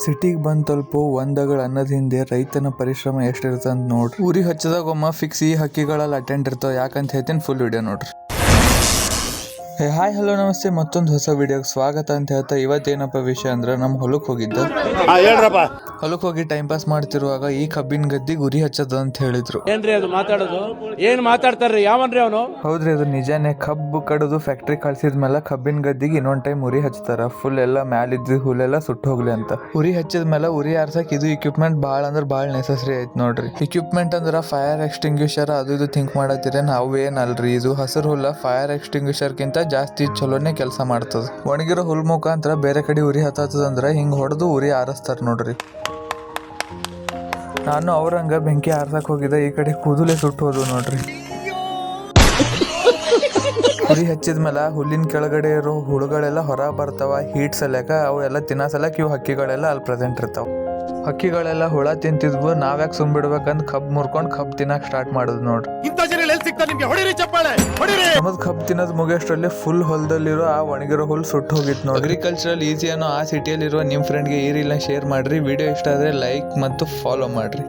ಸಿಟಿಗೆ ಬಂದು ತಲುಪೋ ಒಂದಗಳ ಅನ್ನದ ಹಿಂದೆ ರೈತನ ಪರಿಶ್ರಮ ಎಷ್ಟಿರುತ್ತೆ ಅಂತ ನೋಡ್ರಿ. ಊರಿಗೆ ಹಚ್ಚದಾಗ ಒಮ್ಮ ಫಿಕ್ಸ್ ಈ ಹಕ್ಕಿಗಳಲ್ಲಿ ಅಟೆಂಡ್ ಇರ್ತಾವ. ಯಾಕಂತ ಹೇಳ್ತೀನಿ, ಫುಲ್ ವಿಡಿಯೋ ನೋಡ್ರಿ. ಹಾಯ್ ಹಲೋ ನಮಸ್ತೆ, ಮತ್ತೊಂದು ಹೊಸ ವಿಡಿಯೋಗೆ ಸ್ವಾಗತ ಅಂತ ಹೇಳ್ತಾ ಇವತ್ತೇನಪ್ಪ ವಿಷಯ ಅಂದ್ರೆ ನಮ್ಮ ಹೊಲಕ್ಕೆ ಹೋಗಿ ಟೈಮ್ ಪಾಸ್ ಮಾಡ್ತಿರುವಾಗ ಈ ಕಬ್ಬಿನ ಗದ್ದಿ ಗುರಿ ಹಚ್ಚದ ಅಂತ ಹೇಳಿದ್ರು. ಏನ್ರಿ ಅದು ಮಾತಾಡೋದು? ಏನ್ ಮಾತಾಡ್ತಾರ್ರಿ? ಯಾವನ್ರಿ ಅವನು? ಹೌದ್ರಿ, ಅದು ನಿಜಾನೇ. ಕಬ್ಬು ಕಡದು ಫ್ಯಾಕ್ಟ್ರಿ ಕಳ್ಸಿದ್ಮೇಲೆ ಕಬ್ಬಿನ ಗದ್ದಿಗೆ ಇನ್ನೊಂದ್ ಟೈಮ್ ಉರಿ ಹಚ್ತಾರ. ಫುಲ್ ಎಲ್ಲ ಮ್ಯಾಲಿದ್ದು ಹುಲ್ಲೆಲ್ಲ ಸುಟ್ಟು ಹೋಗ್ಲಿ ಅಂತ. ಉರಿ ಹಚ್ಚಿದ್ಮೇಲೆ ಉರಿ ಆರ್ಸಕ್ ಇದು ಇಕ್ವಿಪ್ಮೆಂಟ್ ಭಾಳ ಅಂದ್ರೆ ಭಾಳ ನೆಸಸರಿ ಐತ್ ನೋಡ್ರಿ. ಇಕ್ವಿಪ್ಮೆಂಟ್ ಅಂದ್ರೆ ಫೈರ್ ಎಕ್ಸ್ಟಿಂಗ್ವಿಷರ್ ಅದು ಇದು ಥಿಂಕ್ ಮಾಡತ್ತೀರ. ನಾವು ಏನಲ್ರಿ, ಇದು ಹಸಿರು ಹುಲ್ಲ ಫೈರ್ ಎಕ್ಸ್ಟಿಂಗ್ವಿಷರ್ ಕಿಂತ ಜಾಸ್ತಿ ಚಲೋನೆ ಕೆಲಸ ಮಾಡ್ತದ. ಒಣಗಿರೋ ಹುಲ್ ಮುಖಾಂತರ ಬೇರೆ ಕಡೆ ಉರಿ ಹತ್ತದಂದ್ರ ಹಿಂಗ್ ಹೊಡೆದು ಉರಿ ಆರಿಸ್ತಾರ ನೋಡ್ರಿ. ನಾನು ಅವ್ರಂಗ ಬೆಂಕಿ ಆರ್ಸಕ್ ಹೋಗಿದ್ದೆ, ಈ ಕಡೆ ಕೂದಲೇ ಸುಟ್ಟು ಹೋದ್ವು ನೋಡ್ರಿ. ಉರಿ ಹಚ್ಚಿದ್ಮೇಲೆ ಹುಲ್ಲಿನ ಕೆಳಗಡೆ ಇರೋ ಹುಳುಗಳೆಲ್ಲ ಹೊರ ಬರ್ತಾವ. ಹೀಟ್ ಸಲ್ಯಾಕ ಅವು ಎಲ್ಲ ತಿನ್ನಸಲಕ್ ಇವು ಹಕ್ಕಿಗಳೆಲ್ಲ ಅಲ್ಲಿ ಪ್ರೆಸೆಂಟ್ ಇರ್ತಾವ. ಹಕ್ಕಿಗಳೆಲ್ಲ ಹುಳ ತಿಂತಿದ್ವು. ನಾವ್ಯಾಕೆ ಸುಮ್ಬಿಡ್ಬೇಕಂದ್ ಕಬ್ ಮುರ್ಕೊಂಡ್ ಕಬ್ ತಿನ್ನಕ್ ಸ್ಟಾರ್ಟ್ ಮಾಡುದು ನೋಡ್ರಿ. ನಮ್ಮದ್ ಕಬ್ ತಿನ್ನೋದ್ ಮುಗಿಯೋಷ್ಟ್ರಲ್ಲಿ ಫುಲ್ ಹೊಲದಲ್ಲಿರೋ ಆ ಒಣಗಿರೋ ಹುಲ್ ಸುಟ್ಟು ಹೋಗಿತ್ತು ನೋಡಿ. ಅಗ್ರಿಕಲ್ಚರಲ್ ಈಸಿ ಅನ್ನೋ ಆ ಸಿಟಿಯಲ್ಲಿರುವ ನಿಮ್ ಫ್ರೆಂಡ್ಗೆ ಈ ರೀಲ್ನ ಶೇರ್ ಮಾಡ್ರಿ. ವಿಡಿಯೋ ಇಷ್ಟ ಆದ್ರೆ ಲೈಕ್ ಮತ್ತು ಫಾಲೋ ಮಾಡ್ರಿ.